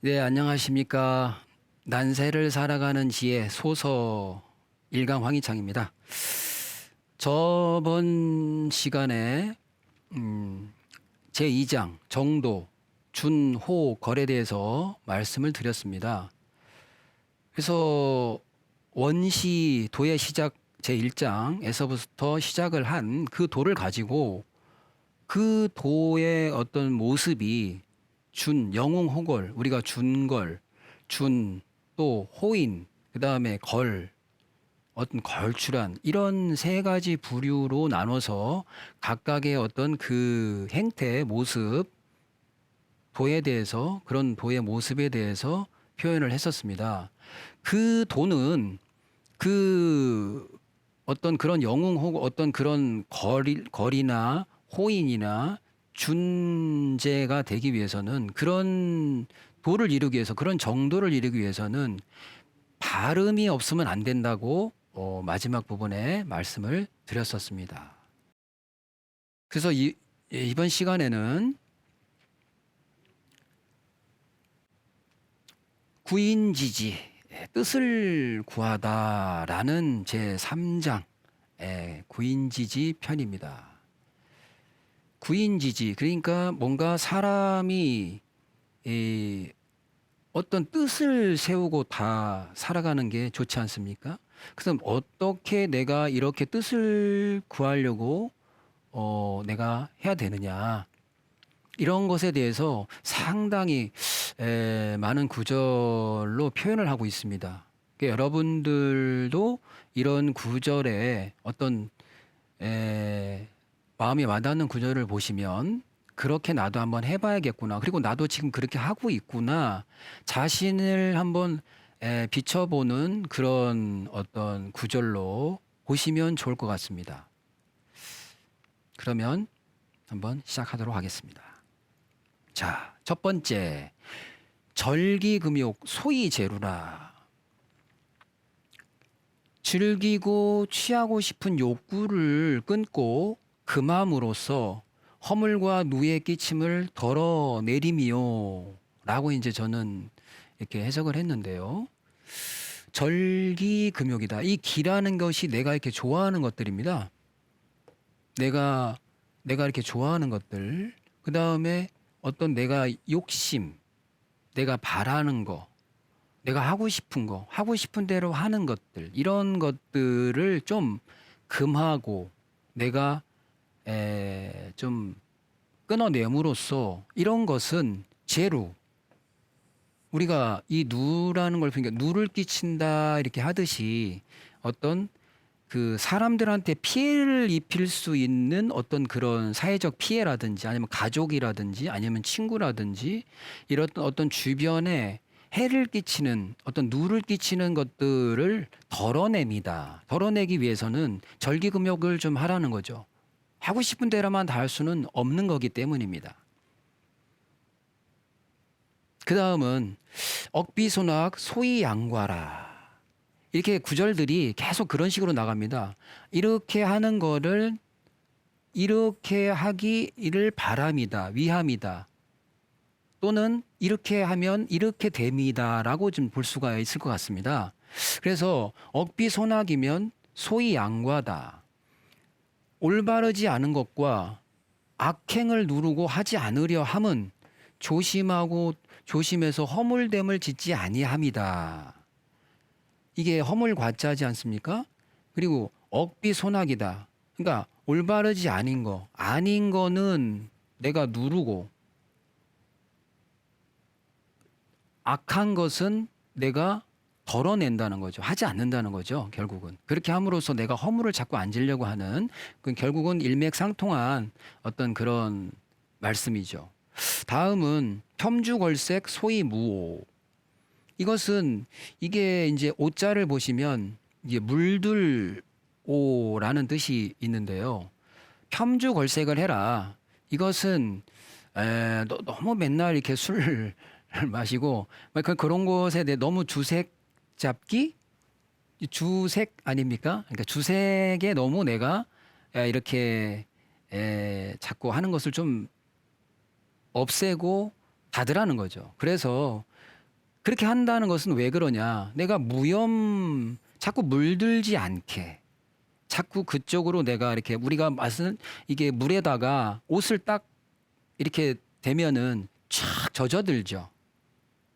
네, 안녕하십니까. 난세를 살아가는 지혜 소서 일강 황희창입니다. 저번 시간에 제2장 정도, 준, 호, 걸에 대해서 말씀을 드렸습니다. 그래서 원시 도의 시작 제1장에서부터 시작을 한 그 도를 가지고 그 도의 어떤 모습이 준, 영웅, 호걸, 우리가 준걸, 준, 또 호인, 그 다음에 걸, 어떤 걸출한 이런 세 가지 부류로 나눠서 각각의 어떤 그 행태, 모습, 도에 대해서 그런 도의 모습에 대해서 표현을 했었습니다. 그 도는 그 어떤 그런 영웅 혹은 어떤 그런 거리나 호인이나 준재가 되기 위해서는 그런 도를 이루기 위해서 그런 정도를 이루기 위해서는 발음이 없으면 안 된다고 마지막 부분에 말씀을 드렸었습니다. 그래서 이번 시간에는 구인지지 뜻을 구하다라는 제 3장 구인지지 편입니다. 구인지지 그러니까 뭔가 사람이 어떤 뜻을 세우고 다 살아가는 게 좋지 않습니까? 그래서 어떻게 내가 이렇게 뜻을 구하려고 내가 해야 되느냐 이런 것에 대해서 상당히 많은 구절로 표현을 하고 있습니다. 그러니까 여러분들도 이런 구절에 어떤 마음이 와닿는 구절을 보시면 그렇게 나도 한번 해봐야겠구나. 그리고 나도 지금 그렇게 하고 있구나. 자신을 한번 비춰보는 그런 어떤 구절로 보시면 좋을 것 같습니다. 그러면 한번 시작하도록 하겠습니다. 자, 첫 번째. 절기금욕 소이제루라. 즐기고 취하고 싶은 욕구를 끊고 금함으로써 허물과 누에 끼침을 덜어내림이요. 라고 이제 저는 이렇게 해석을 했는데요. 절기금욕이다. 이 기라는 것이 내가 이렇게 좋아하는 것들입니다. 내가 이렇게 좋아하는 것들. 그 다음에 어떤 내가 욕심, 내가 바라는 거, 내가 하고 싶은 거, 하고 싶은 대로 하는 것들, 이런 것들을 좀 금하고 내가 좀 끊어냄으로써 이런 것은 제루, 우리가 이 누라는 걸 그러니까 누를 끼친다 이렇게 하듯이 어떤 그 사람들한테 피해를 입힐 수 있는 어떤 그런 사회적 피해라든지 아니면 가족이라든지 아니면 친구라든지 이런 어떤 주변에 해를 끼치는 어떤 누를 끼치는 것들을 덜어냅니다. 덜어내기 위해서는 절기금욕을 좀 하라는 거죠. 하고 싶은 대로만 다 할 수는 없는 거기 때문입니다. 그 다음은 억비소낙 소이양과라. 이렇게 구절들이 계속 그런 식으로 나갑니다. 이렇게 하는 거를 이렇게 하기를 바람이다, 위함이다. 또는 이렇게 하면 이렇게 됩니다라고 좀 볼 수가 있을 것 같습니다. 그래서 억비소낙이면 소이양과다. 올바르지 않은 것과 악행을 누르고 하지 않으려 함은 조심하고 조심해서 허물됨을 짓지 아니함이다. 이게 허물과자지 않습니까? 그리고 억비소낙이다. 그러니까 올바르지 아닌 거, 아닌 거는 내가 누르고 악한 것은 내가 덜어낸다는 거죠. 하지 않는다는 거죠. 결국은. 그렇게 함으로써 내가 허물을 자꾸 앉으려고 하는 결국은 일맥상통한 어떤 그런 말씀이죠. 다음은 첨주걸색 소이무오. 이것은 이게 이제 오자를 보시면 이게 물들 오라는 뜻이 있는데요. 첨주걸색을 해라. 이것은 너무 맨날 이렇게 술을 마시고 그런 것에 대해 너무 주색 잡기 주색 아닙니까? 그러니까 주색에 너무 내가 이렇게 자꾸 하는 것을 좀 없애고 닫으라는 거죠. 그래서 그렇게 한다는 것은 왜 그러냐? 내가 무염 자꾸 물들지 않게 자꾸 그쪽으로 내가 이렇게 우리가 맛은 이게 물에다가 옷을 딱 이렇게 대면은 쫙 젖어들죠.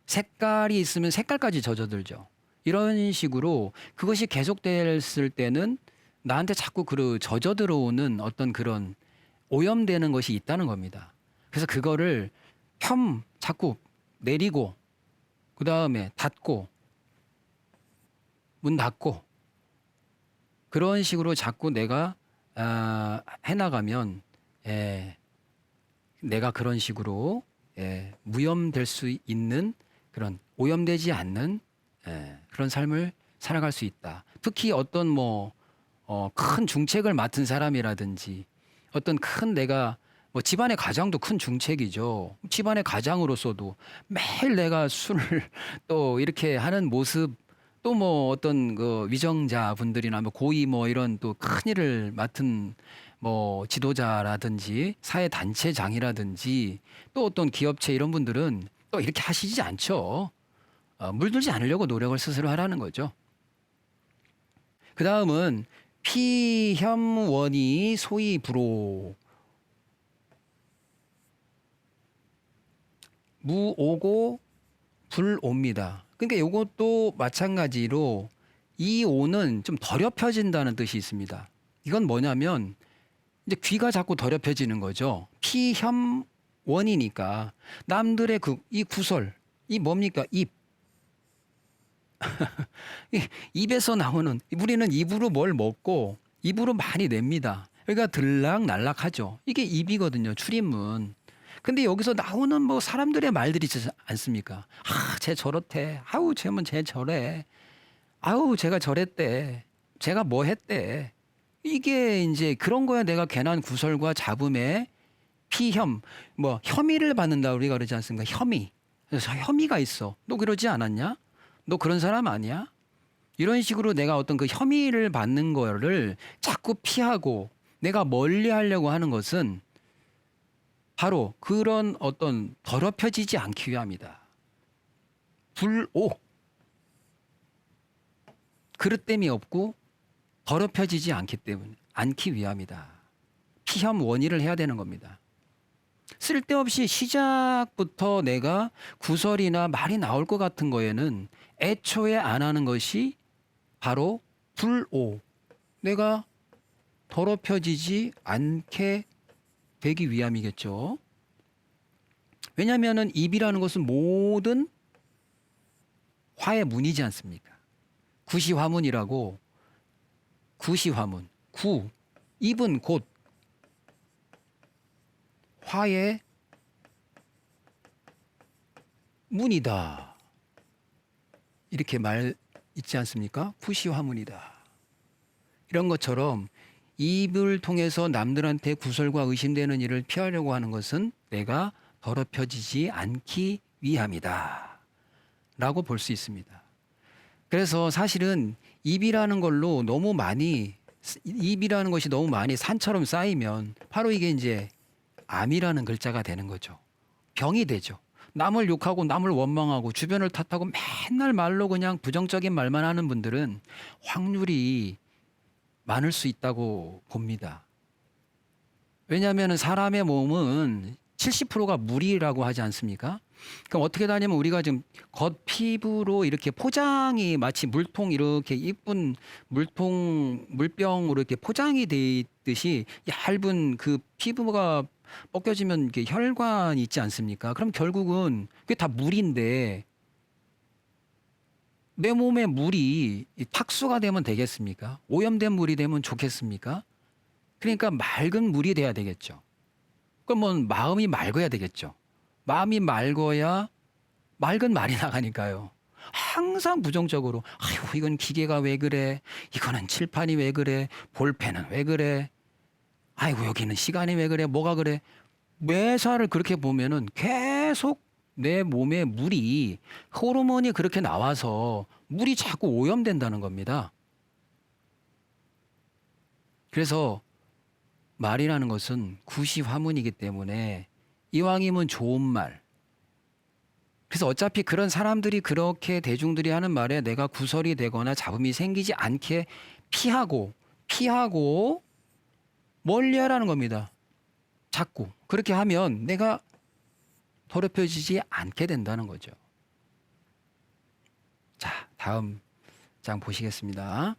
색깔이 있으면 색깔까지 젖어들죠. 이런 식으로 그것이 계속됐을 때는 나한테 자꾸 그 젖어 들어오는 어떤 그런 오염되는 것이 있다는 겁니다. 그래서 그거를 자꾸 내리고 그 다음에 닫고 문 닫고 그런 식으로 자꾸 내가 해나가면 내가 그런 식으로 무염될 수 있는 그런 오염되지 않는 그런 삶을 살아갈 수 있다. 특히 어떤 큰 중책을 맡은 사람이라든지 어떤 큰 내가 집안의 가장도 큰 중책이죠. 집안의 가장으로서도 매일 내가 술을 또 이렇게 하는 모습 또 어떤 그 위정자 분들이나 고위 이런 또 큰 일을 맡은 지도자라든지 사회 단체장이라든지 또 어떤 기업체 이런 분들은 또 이렇게 하시지 않죠. 물들지 않으려고 노력을 스스로 하라는 거죠. 그 다음은 피혐원이 소위 불오 무오고 불오입니다. 그러니까 이것도 마찬가지로 이 오는 좀 더럽혀진다는 뜻이 있습니다. 이건 뭐냐면 이제 귀가 자꾸 더럽혀지는 거죠. 피혐원이니까 남들의 이 구설, 이 뭡니까? 입에서 나오는 우리는 입으로 뭘 먹고 입으로 많이 냅니다. 그러니까 들락날락하죠. 이게 입이거든요. 출입문. 근데 여기서 나오는 사람들의 말들이 있지 않습니까? 쟤 저렇대. 아우, 쟤 저래. 아우, 제가 저랬대. 제가 뭐 했대. 이게 이제 그런 거야. 내가 괜한 구설과 잡음에 혐의를 받는다 우리가 그러지 않습니까? 그래서 혐의가 있어. 너 그러지 않았냐? 너 그런 사람 아니야? 이런 식으로 내가 어떤 그 혐의를 받는 거를 자꾸 피하고 내가 멀리 하려고 하는 것은 바로 그런 어떤 더럽혀지지 않기 위함이다. 불오. 그릇됨이 없고 더럽혀지지 않기 위함이다. 피혐 원의를 해야 되는 겁니다. 쓸데없이 시작부터 내가 구설이나 말이 나올 것 같은 거에는 애초에 안 하는 것이 바로 불오. 내가 더럽혀지지 않게 되기 위함이겠죠. 왜냐하면 입이라는 것은 모든 화의 문이지 않습니까? 구시화문이라고 구시화문. 입은 곧 화의 문이다. 이렇게 말 있지 않습니까? 구시화문이다. 이런 것처럼 입을 통해서 남들한테 구설과 의심되는 일을 피하려고 하는 것은 내가 더럽혀지지 않기 위함이다. 라고 볼 수 있습니다. 그래서 사실은 입이라는 것이 너무 많이 산처럼 쌓이면 바로 이게 이제 암이라는 글자가 되는 거죠. 병이 되죠. 남을 욕하고 남을 원망하고 주변을 탓하고 맨날 말로 그냥 부정적인 말만 하는 분들은 확률이 많을 수 있다고 봅니다. 왜냐하면 사람의 몸은 70%가 물이라고 하지 않습니까? 그럼 어떻게 다냐면 우리가 지금 겉 피부로 이렇게 포장이 마치 물통 이렇게 이쁜 물병으로 이렇게 포장이 돼 있듯이 얇은 그 피부가 벗겨지면 이렇게 혈관이 있지 않습니까? 그럼 결국은 그게 다 물인데 내 몸에 물이 탁수가 되면 되겠습니까? 오염된 물이 되면 좋겠습니까? 그러니까 맑은 물이 돼야 되겠죠. 그럼 마음이 맑아야 되겠죠. 마음이 맑아야 맑은 말이 나가니까요. 항상 부정적으로 아유 이건 기계가 왜 그래? 이거는 칠판이 왜 그래? 볼펜은 왜 그래? 아이고 여기는 시간이 왜 그래? 뭐가 그래? 매사를 그렇게 보면은 계속 내 몸에 물이 호르몬이 그렇게 나와서 물이 자꾸 오염된다는 겁니다. 그래서 말이라는 것은 구시화문이기 때문에 이왕이면 좋은 말. 그래서 어차피 그런 사람들이 그렇게 대중들이 하는 말에 내가 구설이 되거나 잡음이 생기지 않게 피하고 멀리하라는 겁니다. 자꾸 그렇게 하면 내가 더럽혀지지 않게 된다는 거죠. 자, 다음 장 보시겠습니다.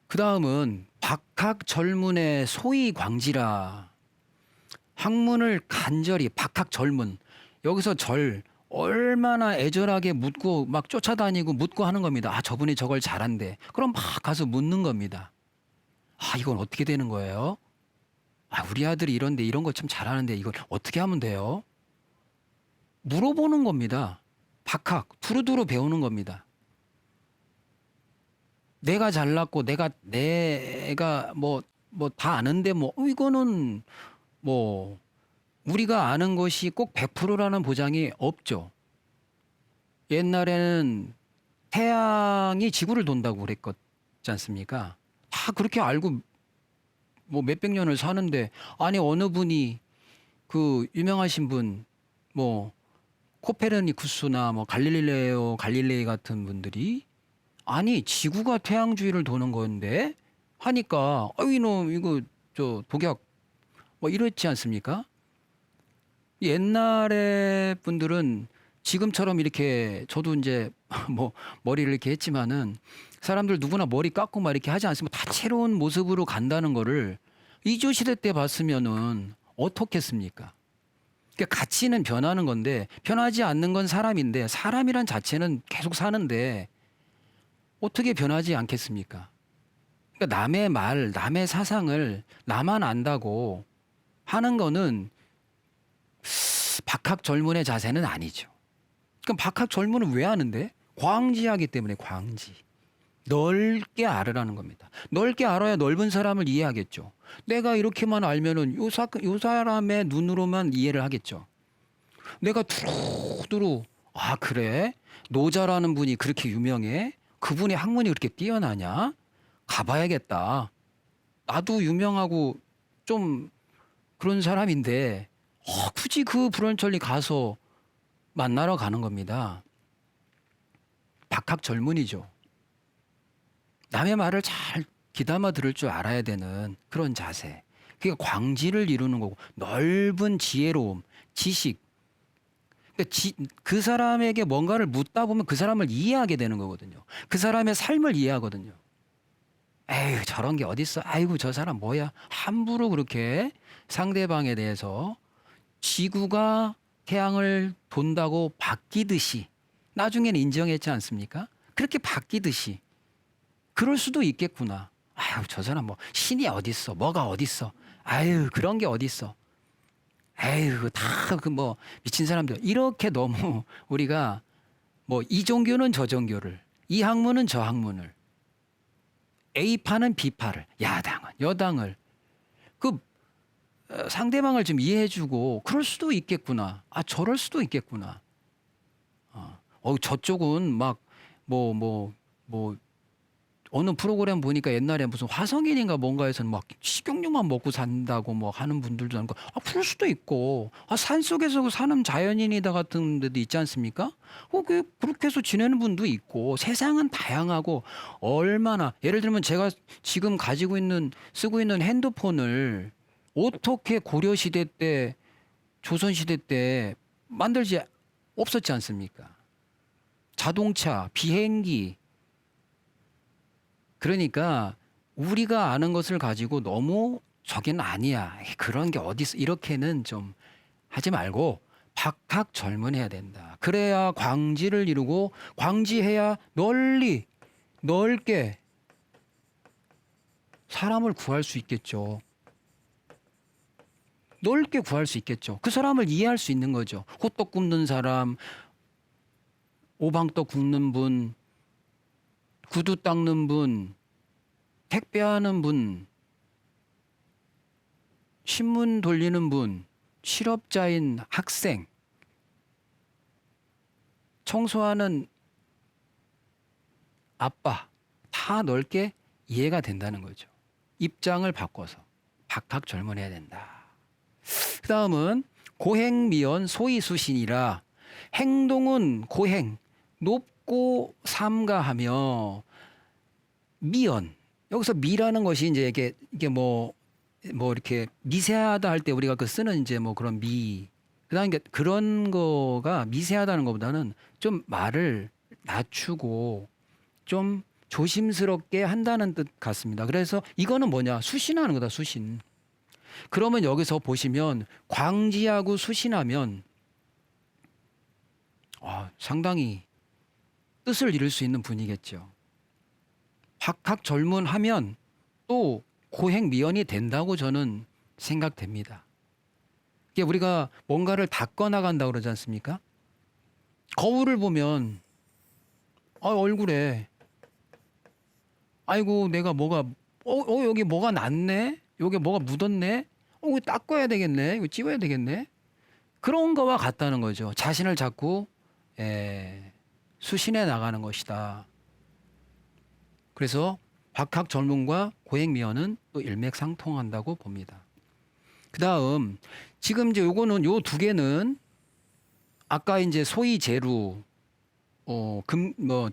그 다음은 박학절문의 소위 광지라. 학문을 간절히 박학절문. 여기서 얼마나 애절하게 묻고 막 쫓아다니고 묻고 하는 겁니다. 아, 저분이 저걸 잘한대. 그럼 막 가서 묻는 겁니다. 아, 이건 어떻게 되는 거예요? 아, 우리 아들이 이런데 이런 거 참 잘하는데 이걸 어떻게 하면 돼요? 물어보는 겁니다. 박학, 두루두루 배우는 겁니다. 내가 잘났고 내가 뭐 다 아는데 이거는 뭐 우리가 아는 것이 꼭 100%라는 보장이 없죠. 옛날에는 태양이 지구를 돈다고 그랬지 않습니까? 다 그렇게 알고 뭐 몇백 년을 사는데 아니 어느 분이 그 유명하신 분 뭐 코페르니쿠스나 뭐 갈릴레이 같은 분들이 아니 지구가 태양 주위를 도는 건데 하니까 이놈 이거 저 독약 뭐 이렇지 않습니까? 옛날에 분들은 지금처럼 이렇게 저도 이제 뭐 머리를 이렇게 했지만은 사람들 누구나 머리 깎고 막 이렇게 하지 않으면 다채로운 모습으로 간다는 거를 이조 시대 때 봤으면은 어떻겠습니까? 그러니까 가치는 변하는 건데 변하지 않는 건 사람인데 사람이란 자체는 계속 사는데 어떻게 변하지 않겠습니까? 그러니까 남의 말, 남의 사상을 나만 안다고 하는 거는 박학절문의 자세는 아니죠. 그럼 박학절문은 왜 하는데? 광지하기 때문에 광지. 넓게 알으라는 겁니다. 넓게 알아야 넓은 사람을 이해하겠죠. 내가 이렇게만 알면은 요 사람의 눈으로만 이해를 하겠죠. 내가 두루두루 아 그래? 노자라는 분이 그렇게 유명해? 그분의 학문이 그렇게 뛰어나냐? 가봐야겠다. 나도 유명하고 좀 그런 사람인데 굳이 그 불원천리 가서 만나러 가는 겁니다. 박학절문이죠. 남의 말을 잘 귀담아 들을 줄 알아야 되는 그런 자세. 그게 광지를 이루는 거고 넓은 지혜로움, 지식. 그러니까 그 사람에게 뭔가를 묻다 보면 그 사람을 이해하게 되는 거거든요. 그 사람의 삶을 이해하거든요. 에휴 저런 게 어딨어. 아이고 저 사람 뭐야. 함부로 그렇게 상대방에 대해서 지구가 태양을 돈다고 바뀌듯이 나중에는 인정했지 않습니까? 그렇게 바뀌듯이 그럴 수도 있겠구나. 아유 저 사람 뭐 신이 어딨어. 뭐가 어딨어. 아유 그런 게 어딨어. 에휴 다 그 뭐 미친 사람들 이렇게 너무 우리가 뭐 이 종교는 저 종교를 이 학문은 저 학문을 A파는 B파를 야당은 여당을 그 상대방을 좀 이해해주고 그럴 수도 있겠구나. 아 저럴 수도 있겠구나. 저쪽은 막 뭐 어느 프로그램 보니까 옛날에 무슨 화성인인가 뭔가에서는 막 식용유만 먹고 산다고 뭐 하는 분들도 있고 그럴 수도 있고 산속에서 사는 자연인이다 같은 데도 있지 않습니까? 그렇게 해서 지내는 분도 있고 세상은 다양하고 얼마나 예를 들면 제가 지금 쓰고 있는 핸드폰을 어떻게 고려 시대 때 조선 시대 때 만들지 없었지 않습니까? 자동차, 비행기 그러니까 우리가 아는 것을 가지고 너무 저긴 아니야. 그런 게 어디 있어. 이렇게는 좀 하지 말고 박학절문해야 된다. 그래야 광지를 이루고 광지해야 넓게 사람을 구할 수 있겠죠. 넓게 구할 수 있겠죠. 그 사람을 이해할 수 있는 거죠. 호떡 굽는 사람, 오방떡 굽는 분, 구두 닦는 분, 택배하는 분, 신문 돌리는 분, 실업자인 학생, 청소하는 아빠 다 넓게 이해가 된다는 거죠. 입장을 바꿔서 박학절문해야 된다. 그 다음은 고행미연 소이수신이라 행동은 고행 높고 삼가하며 미연 여기서 미라는 것이 이제 이게 뭐 이렇게 미세하다 할 때 우리가 그 쓰는 이제 뭐 그런 미 그다음에 그런 거가 미세하다는 것보다는 좀 말을 낮추고 좀 조심스럽게 한다는 뜻 같습니다. 그래서 이거는 뭐냐? 수신하는 거다, 수신. 그러면 여기서 보시면 광지하고 수신하면 상당히 뜻을 이룰 수 있는 분이겠죠. 박학절문하면 또 고행미연이 된다고 저는 생각됩니다. 이게 우리가 뭔가를 닦아 나간다고 그러지 않습니까? 거울을 보면 얼굴에 아이고 내가 뭐가 여기 뭐가 났네? 여기 뭐가 묻었네? 이거 닦아야 되겠네? 이거 지워야 되겠네? 그런 거와 같다는 거죠. 자신을 자꾸 수신해 나가는 것이다. 그래서 박학절문과 고행미연은 또 일맥상통한다고 봅니다. 그다음 지금 이제 요거는 요 두 개는 아까 이제 소이제루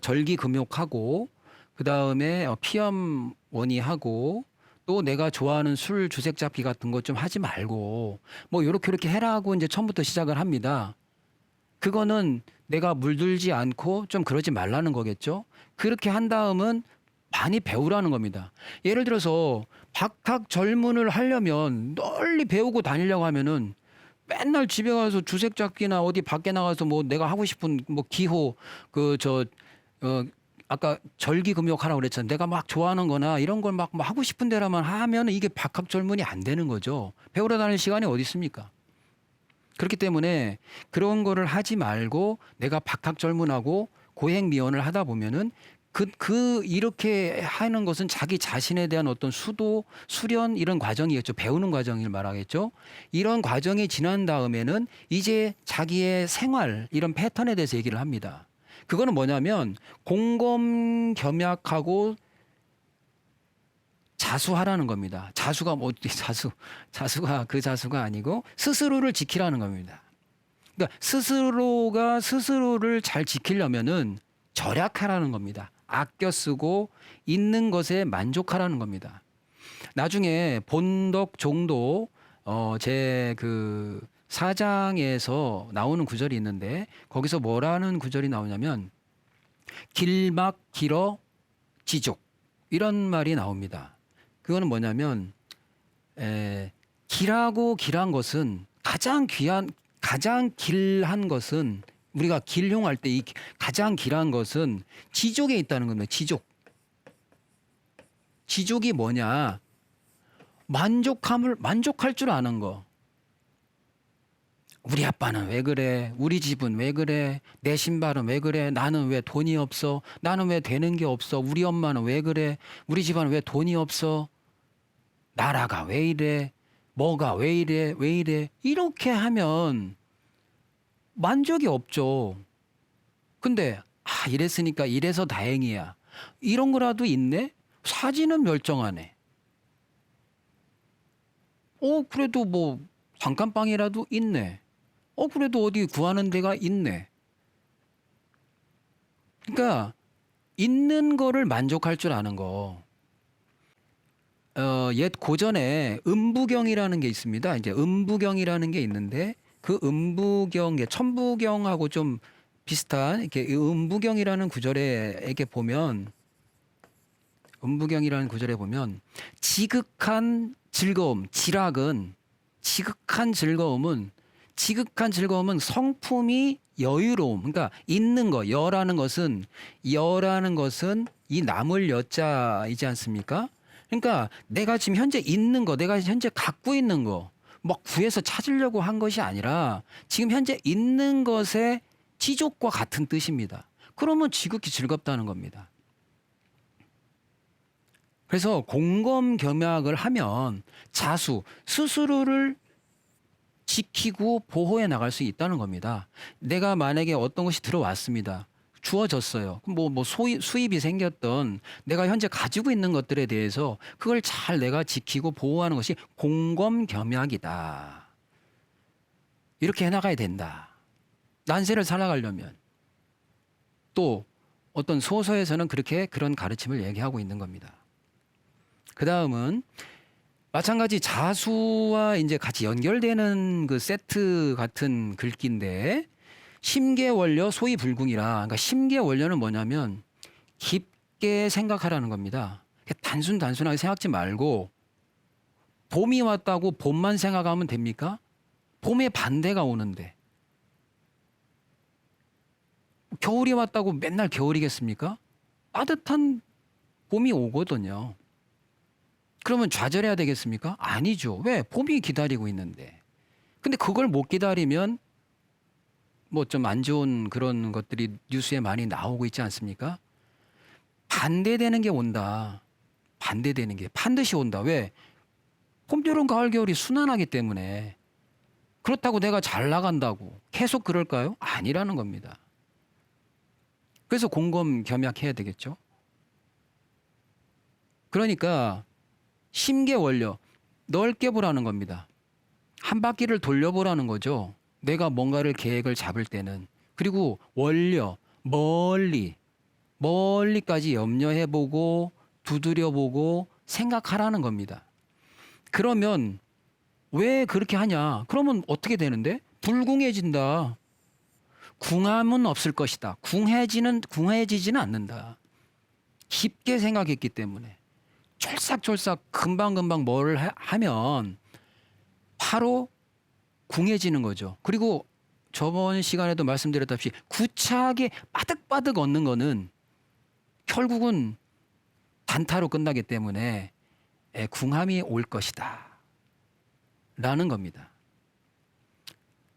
절기금욕하고 그다음에 피염원이하고 또 내가 좋아하는 술 주색잡기 같은 것 좀 하지 말고 뭐 요렇게 해라고 이제 처음부터 시작을 합니다. 그거는 내가 물들지 않고 좀 그러지 말라는 거겠죠. 그렇게 한 다음은 많이 배우라는 겁니다. 예를 들어서 박학절문을 하려면 널리 배우고 다니려고 하면은 맨날 집에 가서 주색잡기나 어디 밖에 나가서 뭐 내가 하고 싶은 뭐 기호 아까 절기금욕하라고 그랬잖아요. 내가 막 좋아하는 거나 이런 걸 막 하고 싶은 대로만 하면 이게 박학절문이 안 되는 거죠. 배우러 다닐 시간이 어디 있습니까? 그렇기 때문에 그런 거를 하지 말고 내가 박학절문하고 고행미연을 하다 보면은 이렇게 하는 것은 자기 자신에 대한 어떤 수련 이런 과정이겠죠. 배우는 과정을 말하겠죠. 이런 과정이 지난 다음에는 이제 자기의 생활 이런 패턴에 대해서 얘기를 합니다. 그거는 뭐냐면 공검겸약하고 자수하라는 겁니다. 자수가 자수가 그 자수가 아니고 스스로를 지키라는 겁니다. 그러니까 스스로가 스스로를 잘 지키려면은 절약하라는 겁니다. 아껴 쓰고 있는 것에 만족하라는 겁니다. 나중에 본덕 종도 제 그 사장에서 나오는 구절이 있는데 거기서 뭐라는 구절이 나오냐면 길막 길어 지족 이런 말이 나옵니다. 그거는 뭐냐면 길하고 길한 것은 가장 길한 것은 우리가 길흉할 때 이 가장 길한 것은 지족에 있다는 겁니다. 지족이 뭐냐? 만족할 줄 아는 거. 우리 아빠는 왜 그래? 우리 집은 왜 그래? 내 신발은 왜 그래? 나는 왜 돈이 없어? 나는 왜 되는 게 없어? 우리 엄마는 왜 그래? 우리 집안은 왜 돈이 없어? 나라가 왜 이래? 뭐가 왜 이래? 왜 이래? 이렇게 하면 만족이 없죠. 근데 이랬으니까 이래서 다행이야. 이런 거라도 있네? 사지는 멸정하네. 그래도 뭐 잠깐방이라도 있네. 그래도 어디 구하는 데가 있네. 그러니까 있는 거를 만족할 줄 아는 거. 옛 고전에 음부경이라는 게 있습니다. 이제 음부경이라는 게 있는데 그 음부경, 천부경하고 좀 비슷한 이렇게 음부경이라는 구절에 이렇게 보면 음부경이라는 구절에 보면 지극한 즐거움, 지극한 즐거움은 성품이 여유로움. 그러니까 있는 거, 여라는 것은 이 나물 여자이지 않습니까? 그러니까 내가 지금 현재 있는 거, 내가 현재 갖고 있는 거, 막 구해서 찾으려고 한 것이 아니라 지금 현재 있는 것의 지족과 같은 뜻입니다. 그러면 지극히 즐겁다는 겁니다. 그래서 공검겸약을 하면 스스로를 지키고 보호해 나갈 수 있다는 겁니다. 내가 만약에 어떤 것이 들어왔습니다. 주어졌어요. 뭐 수입이 생겼던 내가 현재 가지고 있는 것들에 대해서 그걸 잘 내가 지키고 보호하는 것이 공검겸약이다. 이렇게 해나가야 된다. 난세를 살아가려면. 또 어떤 소서에서는 그런 가르침을 얘기하고 있는 겁니다. 그 다음은 마찬가지 자수와 이제 같이 연결되는 그 세트 같은 글귀인데, 심계원려 소위불궁이라. 그러니까 심계원려는 뭐냐면 깊게 생각하라는 겁니다. 단순하게 생각지 말고, 봄이 왔다고 봄만 생각하면 됩니까? 봄의 반대가 오는데. 겨울이 왔다고 맨날 겨울이겠습니까? 따뜻한 봄이 오거든요. 그러면 좌절해야 되겠습니까? 아니죠. 왜? 봄이 기다리고 있는데. 근데 그걸 못 기다리면 뭐 좀 안 좋은 그런 것들이 뉴스에 많이 나오고 있지 않습니까? 반대되는 게 온다. 반대되는 게 반드시 온다. 왜? 봄, 여름, 가을, 겨울이 순환하기 때문에. 그렇다고 내가 잘 나간다고 계속 그럴까요? 아니라는 겁니다. 그래서 곰곰겸약해야 되겠죠. 그러니까 심계원려, 넓게 보라는 겁니다. 한 바퀴를 돌려보라는 거죠. 내가 뭔가를 계획을 잡을 때는. 그리고 원려, 멀리까지 염려해보고 두드려보고 생각하라는 겁니다. 그러면 왜 그렇게 하냐? 그러면 어떻게 되는데? 불궁해진다. 궁함은 없을 것이다. 궁해지지는 않는다. 깊게 생각했기 때문에. 쫄싹쫄싹 금방금방 뭘 하면 바로 궁해지는 거죠. 그리고 저번 시간에도 말씀드렸다시피 구차하게 빠득빠득 얻는 거는 결국은 단타로 끝나기 때문에 궁함이 올 것이다. 라는 겁니다.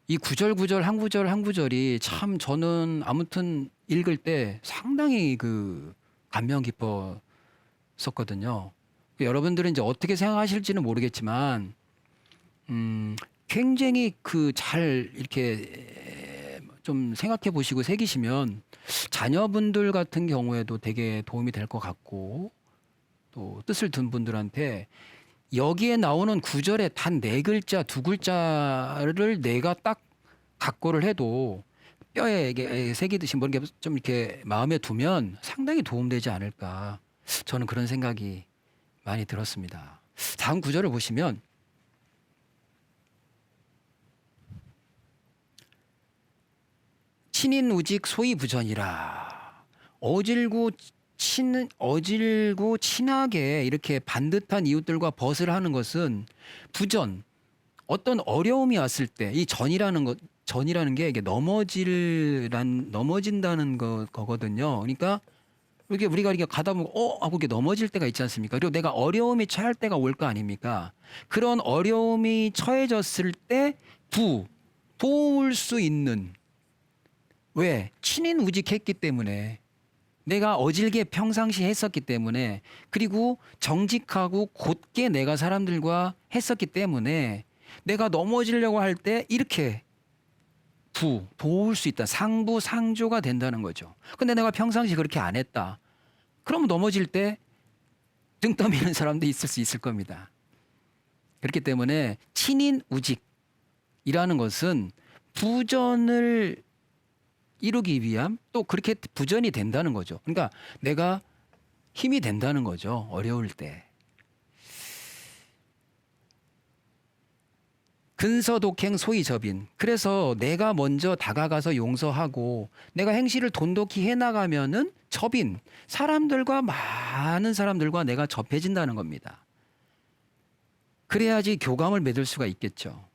이 구절 한 구절이 참 저는 아무튼 읽을 때 상당히 그 감명 깊었었거든요. 여러분들은 이제 어떻게 생각하실지는 모르겠지만, 굉장히 그 잘 이렇게 좀 생각해 보시고 새기시면 자녀분들 같은 경우에도 되게 도움이 될 것 같고, 또 뜻을 둔 분들한테 여기에 나오는 구절에 단 4글자, 2글자를 내가 딱 각고를 해도 뼈에 이게 새기듯이 뭐 이렇게 좀 이렇게 마음에 두면 상당히 도움되지 않을까. 저는 그런 생각이 많이 들었습니다. 다음 구절을 보시면 친인우직 소위부전이라. 어질고 친하게 이렇게 반듯한 이웃들과 벗을 하는 것은 부전, 어떤 어려움이 왔을 때 이 전이라는 게 이게 넘어진다는 거거든요. 그러니까 이게 우리가 이렇게 가다 보면 하고 이게 넘어질 때가 있지 않습니까? 그리고 내가 어려움이 처할 때가 올 거 아닙니까? 그런 어려움이 처해졌을 때 도울 수 있는, 왜? 친인우직했기 때문에, 내가 어질게 평상시 했었기 때문에, 그리고 정직하고 곧게 내가 사람들과 했었기 때문에 내가 넘어지려고 할 때 이렇게 도울 수 있다. 상부상조가 된다는 거죠. 근데 내가 평상시 그렇게 안 했다. 그럼 넘어질 때 등 떠미는 사람도 있을 수 있을 겁니다. 그렇기 때문에 친인우직이라는 것은 부전을 이루기 위함, 또 그렇게 부전이 된다는 거죠. 그러니까 내가 힘이 된다는 거죠. 어려울 때. 근서독행 소이접인. 그래서 내가 먼저 다가가서 용서하고 내가 행실을 돈독히 해나가면은 접인, 많은 사람들과 내가 접해진다는 겁니다. 그래야지 교감을 맺을 수가 있겠죠.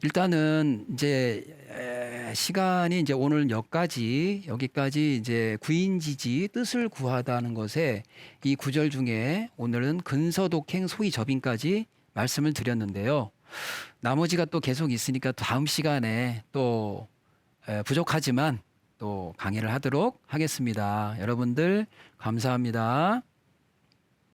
일단은 이제 시간이 이제 오늘 여기까지 이제 구인지지 뜻을 구하다는 것에 이 구절 중에 오늘은 근서독행 소이접인까지 말씀을 드렸는데요. 나머지가 또 계속 있으니까 다음 시간에 또 부족하지만 또 강의를 하도록 하겠습니다. 여러분들 감사합니다.